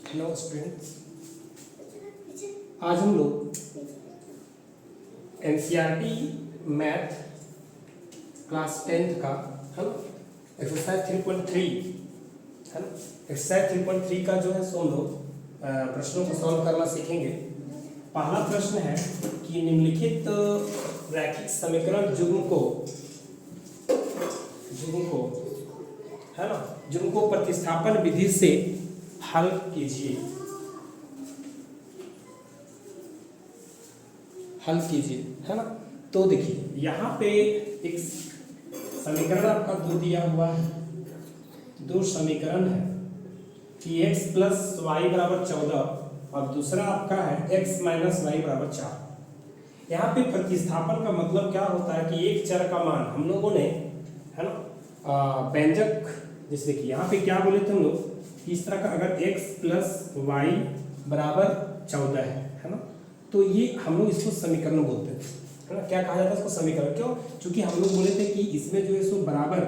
Hello students, आज हम लोग एनसीईआरटी मैथ क्लास 10th का है ना एक्सरसाइज 3.3 है ना एक्सरसाइज 3.3 का जो है सो हम लोग प्रश्नों को सॉल्व करना सीखेंगे। पहला प्रश्न है कि निम्नलिखित रैखिक समीकरण जुग्म को है ना जुग्म को प्रतिस्थापन विधि से हल कीजिए। है ना। तो देखिए यहाँ पे एक समीकरण आपका दो दिया हुआ है, दो समीकरण है कि x प्लस वाई बराबर 14 और दूसरा आपका है x माइनस वाई बराबर 4। यहाँ पे प्रतिस्थापन का मतलब क्या होता है कि एक चर का मान हम लोगों ने है ना व्यंजक, जैसे देखिए यहाँ पे क्या बोले थे हम लोग, इस तरह का अगर x प्लस वाई बराबर 14 है ना, तो ये हम लोग इसको समीकरण बोलते हैं, है ना। क्या कहा जाता है इसको? समीकरण। क्यों? क्योंकि हम लोग बोले थे कि इसमें जो है सो बराबर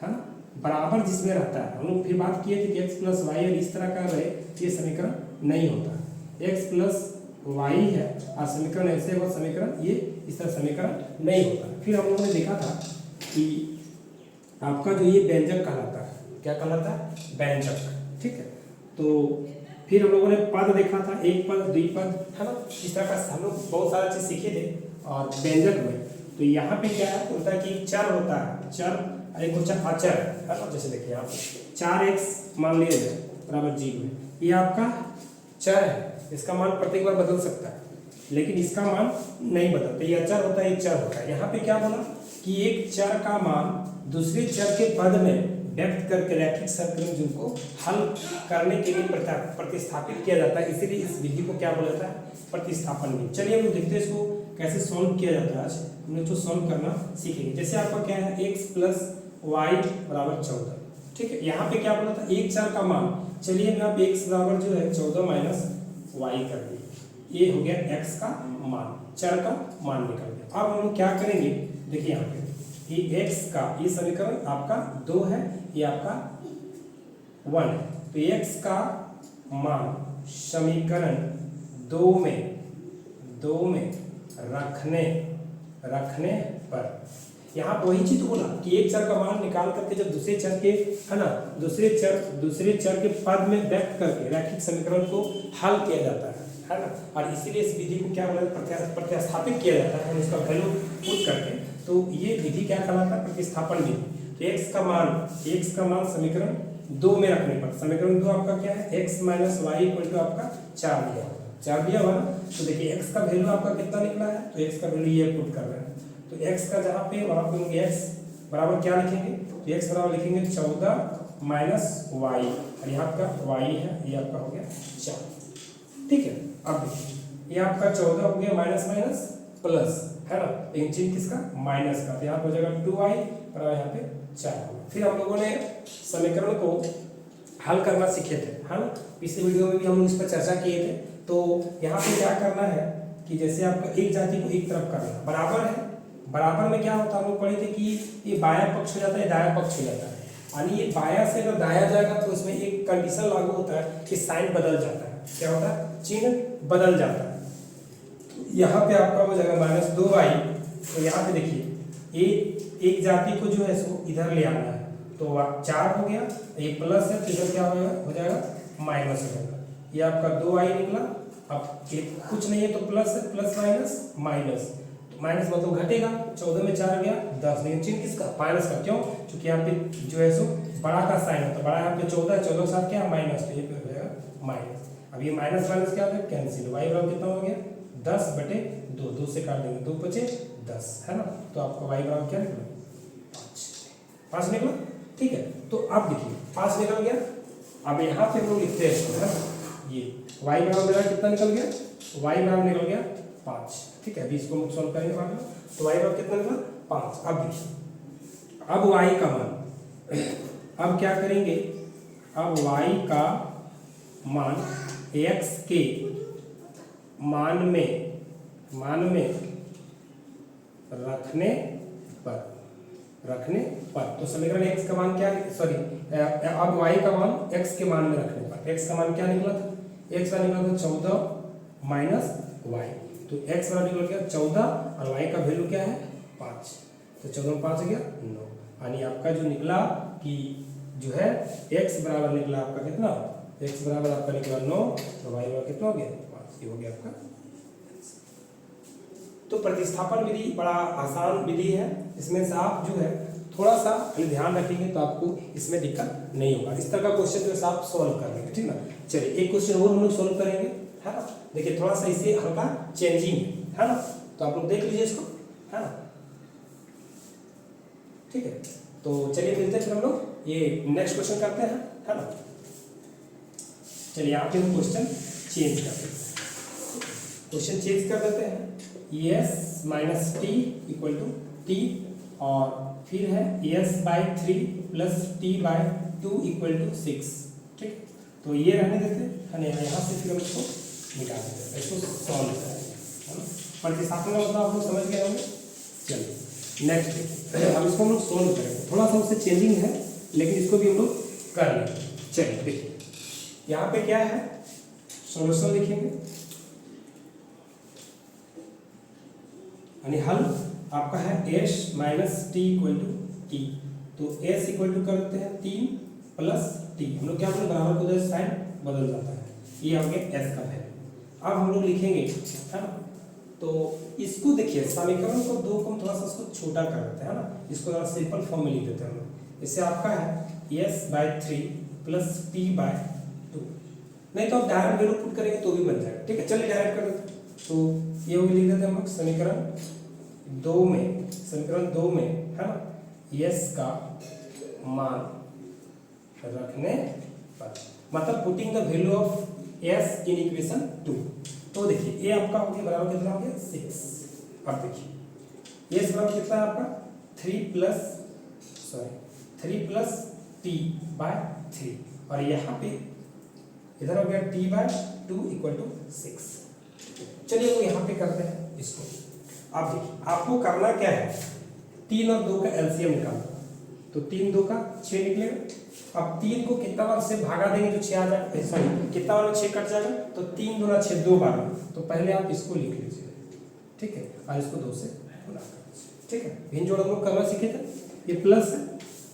है ना, बराबर जिसमें रहता है, हम लोग फिर बात किए थे कि x प्लस वाई और इस तरह का रहे ये समीकरण नहीं होता। x प्लस वाई है और समीकरण ऐसे होगा, समीकरण ये इस तरह समीकरण नहीं होता। फिर हम लोगों ने देखा था कि आपका जो ये व्यंजक कहलाता है, क्या कहलाता है? व्यंजक। ठीक है। तो फिर हम लोगों ने पद देखा था, एक पद द्विपद है ना, इस तरह का हम लोग बहुत सारा चीज सीखे थे। और व्यंजक में तो यहाँ पे क्या होता है कि चर होता है, चर और एक होता है अचर है ना। जैसे देखिए आप 4x मान लिया जाए बराबर 0 है, ये आपका चर है, इसका मान प्रत्येक बार बदल सकता है लेकिन इसका मान नहीं बदलता, ये अचर होता है, ये चर होता है। यहाँ पे क्या बोला कि एक चर का मान दूसरे चर के पद में व्यक्त करके रैखिक समीकरण जिनको हल करने के लिए प्रतिस्थापित किया जाता है, इसीलिए इस विधि को क्या बोला जाता है? प्रतिस्थापन विधि। चलिए हम देखते हैं इसको कैसे सॉल्व किया जाता है। आज हम लोग तो सॉल्व करना सीखेंगे। जैसे आपका क्या है, x प्लस वाई बराबर 14। ठीक है। यहाँ पे क्या बोला था? एक चर का मान, चलिए यहाँ पे x बराबर जो है 14 माइनस वाई कर दिए, ये हो गया x का मान, चर का मान निकल गया। अब हम लोग क्या करेंगे, देखिए यहाँ पे ये x का ये समीकरण आपका 2 है, ये आपका 1 है, तो x का मान समीकरण 2 में रखने पर यहाँ वही चीज बोला कि एक चर का मान निकाल करके जब दूसरे चर के है ना दूसरे चर के पद में व्यक्त करके रैखिक समीकरण को हल किया जाता है ना। और इसीलिए इस विधि को क्या बोला, प्रतिस्थापित किया जाता है उसका वैल्यू पुट करके। तो ये विधि क्या कहलाता है? प्रतिस्थापन विधि। तो x का मान समीकरण 2 में रखने पर, समीकरण 2 आपका क्या है? x minus Y equal to आपका 4 दिया हुआ ना। तो देखिए x का वैल्यू आपका कितना निकला है, तो x का वैल्यू ये पुट कर रहे हैं। तो x का जहाँ पे वहाँ पे x बराबर क्या लिखेंगे, तो x बराबर लिखेंगे 14 माइनस वाई, और यहाँ आपका y है, ये आपका हो गया 4। ठीक है। अब देखिए ये आपका 14 हो गया, माइनस माइनस प्लस है ना, लेकिन चिन्ह किसका? माइनस का, तो यहाँ हो जाएगा 2y और यहाँ पे 4। फिर हम लोगों ने समीकरण को हल करना सीखे थे, है ना। पिछले वीडियो में भी हम लोग इस पर चर्चा किए थे। तो यहाँ पे क्या करना है कि जैसे आपको एक जाति को एक तरफ करना, बराबर है, बराबर में क्या होता है, हम लोग पढ़े थे कि ये बाया पक्ष हो जाता है, दाया पक्ष हो जाता है, यानी ये बाया से अगर दाया जाएगा तो इसमें एक कंडीशन लागू होता है कि साइन बदल जाता है। क्या होता है? चिन्ह बदल जाता है। यहाँ पे आपका हो जाएगा माइनस 2y, तो यहाँ पे देखिए एक जाति को जो है सो इधर ले आना है, तो 4 हो गया, ये प्लस है तो इधर क्या हो जाएगा माइनस हो जाएगा, ये आपका 2y निकला। अब ये कुछ नहीं है तो प्लस है, प्लस माइनस माइनस, माइनस मतलब घटेगा, 14 में 4 गया 10, लेकिन चिन्ह किसका? माइनस का। क्यों? क्योंकि यहाँ पे जो है सो बड़ा का साइन होता है, बड़ा यहाँ पे 14 है, 14 के साथ क्या माइनस, तो ये पे हो जाएगा माइनस। अब ये माइनस माइनस क्या होता है? कैंसिल। y बराबर कितना हो गया? 10/2, 2 से काट देंगे, 2 बचे 10 है ना। तो आपका y बराबर क्या निकला? 5 निकला। ठीक है। तो अब देखिए 5 निकल गया। अब यहाँ पे हम लोग लिखते हैं इसको, है ना, ये y बराबर मेरा कितना निकल गया? y बराबर निकल गया 5। ठीक है। अभी इसको सॉल्व करेंगे बाद में। तो y बराबर कितना निकला? 5। अब देखिए अब y का मान, अब क्या करेंगे, अब y का मान x के मान में रखने पर, तो समीकरण x का मान क्या, सॉरी अब y का मान x के मान में रखने पर, x का मान क्या निकला था, x का निकला था 14 माइनस y, तो x बराबर निकल गया 14 और y का वैल्यू क्या है 5, तो 14 में 5 गया 9, यानी आपका जो निकला कि जो है x बराबर निकला आपका कितना, x बराबर आपका निकला 9, तो y बराबर कितना हो गया 5, ये हो गया आपका। तो प्रतिस्थापन विधि बड़ा आसान विधि है, इसमें से आप जो है थोड़ा सा ध्यान रखेंगे तो आपको इसमें दिक्कत नहीं होगा। इस तरह का क्वेश्चन जो है आप सॉल्व कर लेंगे, ठीक ना। चलिए एक क्वेश्चन और हम लोग सॉल्व करेंगे, है ना। देखिए थोड़ा सा इसे हल्का चेंजिंग है ना, तो आप लोग देख लीजिए इसको, है ना। ठीक है, तो चलिए मिलते हैं फिर हम लोग ये नेक्स्ट क्वेश्चन करते हैं, है ना। चलिए यहाँ पे हम क्वेश्चन चेंज कर देते हैं, क्वेश्चन चेंज कर देते हैं। S minus T equal to T, और फिर है S by 3 plus T by 2 equal to 6, ठीक। तो ये रहने देते हैं, यहाँ से फिर हम इसको निकाल देते हैं, इसको सॉल्व करेंगे, है ना। प्रतिस्थापन का मतलब आप लोग समझ गए होंगे। चलिए नेक्स्ट देखिए, अब इसको हम लोग सॉल्व करेंगे, थोड़ा सा उससे चेंजिंग है लेकिन इसको भी हम लोग कर लेंगे। चलिए देखिए यहाँ पे क्या है, सॉल्यूशन लिखेंगे, यानी हल आपका है s minus T equal to T, तो s इक्वल टू करते हैं 3 प्लस टी, हम लोग क्या बोले बराबर को उधर साइन बदल जाता है, ये आ गया s का वैल्यू। अब हम लोग लिखेंगे, है ना, तो इसको देखिए समीकरण को दो को थोड़ा सा इसको छोटा कर देते हैं, है ना, इसको थोड़ा सिंपल फॉर्म में लिख देते हैं हम लोग। इससे आपका है s by 3 plus T by 2, नहीं तो आप डायरेक्ट वैल्यू पुट करेंगे तो भी बन जाएगा, ठीक है। चलिए डायरेक्ट कर देते हैं, तो ये हो लिख देते हैं हम लोग समीकरण 2 में, समीकरण 2 में, है ना, s का मान रखने पर, मतलब putting the value of s in equation 2, तो देखिए a आपका हो गया बराबर कितना हो गया 6, अब देखिए s बराबर कितना है आपका 3 प्लस t बाय 3, और यहाँ पे इधर हो गया t बाय 2 इक्वल टू 6। चलिए वो यहाँ पे करते हैं इसको। अब देखिए आपको करना क्या है, 3 और 2 का एलसीएम निकालना, तो 3 2 का 6 निकलेगा। अब 3 को कितना बार से भागा देंगे तो 6 आ जाएगा, सॉरी कितना बार 6 कट जाएगा, तो 3 दूना 6 2 बार, तो पहले आप इसको लिख लीजिए, ठीक है, और इसको 2 से गुणा कर लीजिए, ठीक है। भिन्न जोड़ हम लोग करना सीखे थे, ये प्लस है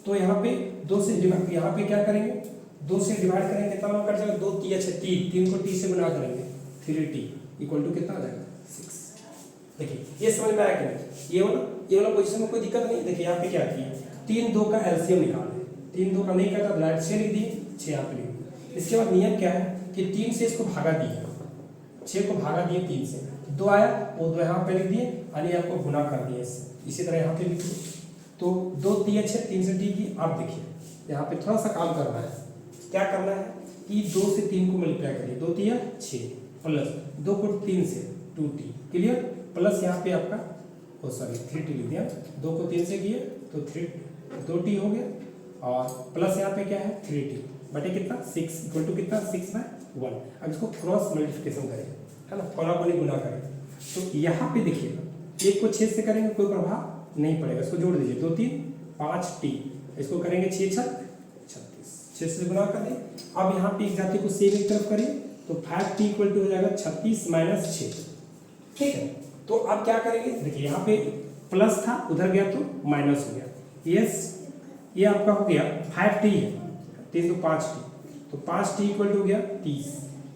तो यहाँ पे 2 से डिवाइड, यहाँ पे क्या करेंगे 2 से डिवाइड करेंगे, कितना बार कट जाएगा 2 3 6 3 को t से गुणा करेंगे, 3t इक्वल टू कितना आ जाएगा 6। देखिए ये समझ में आया कि नहीं, ये वाला पोजीशन में कोई दिक्कत नहीं। देखिए यहाँ पे क्या किया, 3 2 का एलसीएम निकाले, 3 2 का नहीं करता डायरेक्ट 6 लिख दिए, 6 आप लिख दिए। इसके बाद नियम क्या है कि 3 से इसको भागा दिए, 6 को भागा दिए 3 से, 2 आया वो 2 यहाँ पे लिख दिए, यानी आपको गुना कर दिए इससे, इसी तरह यहाँ पे लिख दिए, तो 2 3 6 3 से टी की। अब देखिए यहाँ पे थोड़ा सा काम करना है, क्या करना है कि 2 से 3 को मल्टीप्लाई करिए, 2 3 6 प्लस 2 को 3 से 2t, क्लियर, प्लस यहाँ पे आपका ओ सॉरी 3t लिख दिया, 2 को 3 से किए तो 2t हो गया, और प्लस यहाँ पे क्या है 3t बटे कितना 6 इक्वल टू कितना 6 बाय 1। अब इसको क्रॉस मल्टीप्लिकेशन करेंगे, है ना, कोना कोनी गुना करेंगे, तो यहाँ पे देखिएगा 1 को 6 से करेंगे कोई प्रभाव नहीं पड़ेगा, इसको जोड़ दीजिए 2 3 5t, इसको करेंगे 6 6 36, 6 से गुना कर दें। अब यहाँ पे एक जाति को सेम एक तरफ करिए, तो 5t इक्वल टू हो जाएगा 36 माइनस 6, ठीक है। तो अब क्या करेंगे, देखिए यहाँ पे प्लस था उधर गया तो माइनस हो गया, यस ये आपका हो गया 5t है, 3 तो 5t, तो 5t इक्वल टू हो गया 30,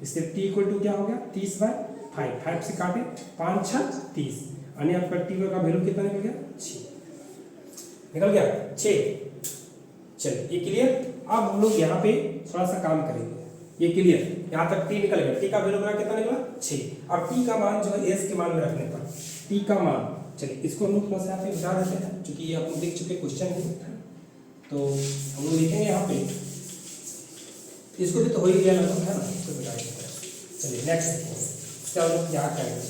इससे t इक्वल टू क्या हो गया 30 बाय 5, 5 से काटे 5 6 30, यानी आपका t का वैल्यू कितना निकल गया 6 निकल गया 6। चलिए ये क्लियर। अब हम लोग यहाँ पे थोड़ा सा काम करेंगे, ये क्लियर, यहाँ तक t निकल गया, t का वैल्यू मेरा कितना निकला 6। अब t का मान जो है s के मान में रखने पर, t का मान, चलिए इसको हम लोग थोड़ा सा यहाँ पे बता देते हैं, क्योंकि ये आप लोग देख चुके क्वेश्चन है, तो हम लोग लिखेंगे यहाँ पे, इसको भी तो हो ही गया लगभग, है ना, इसको बता देते हैं। चलिए नेक्स्ट क्या हम लोग क्या करेंगे,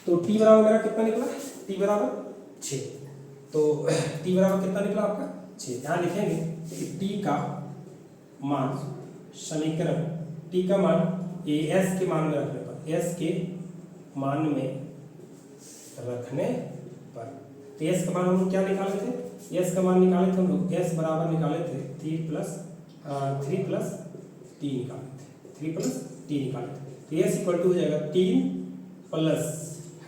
तो t बराबर मेरा कितना निकला, t बराबर 6, तो t बराबर कितना निकला आपका 6। यहाँ लिखेंगे कि t का मान, समीकरण t का मान s के मान में रखने पर, s के मान में रखने पर, तो s का मान हम लोग क्या निकाले थे, s का मान निकाले थे हम लोग, s बराबर निकाले थे 3 प्लस टी निकाले थे, 3 प्लस टी निकाले थे। तो एस इक्वल टू हो जाएगा 3 प्लस,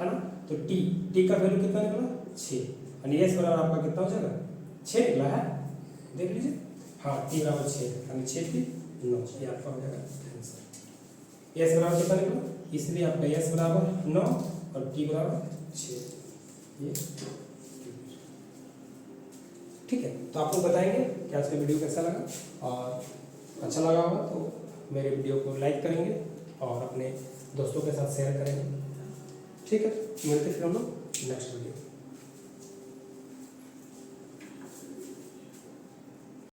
है ना, तो टी का वैल्यू कितना निकला 6, यानी एस बराबर आपका कितना हो जाएगा 6 निकला है, देख लीजिए। हाँ, टी बराबर 6 यानी 6 3 9, ये आपका हो जाएगा आंसर। एस बराबर कितना निकला, इसलिए आपका एस बराबर 9 और टी बराबर 6, ये ठीक है। तो आप लोग बताएंगे कि आज का वीडियो कैसा लगा, और अच्छा लगा होगा तो मेरे वीडियो को लाइक करेंगे और अपने दोस्तों के साथ शेयर करेंगे। ठीक है, मिलते फिर हम लोग नेक्स्ट वीडियो।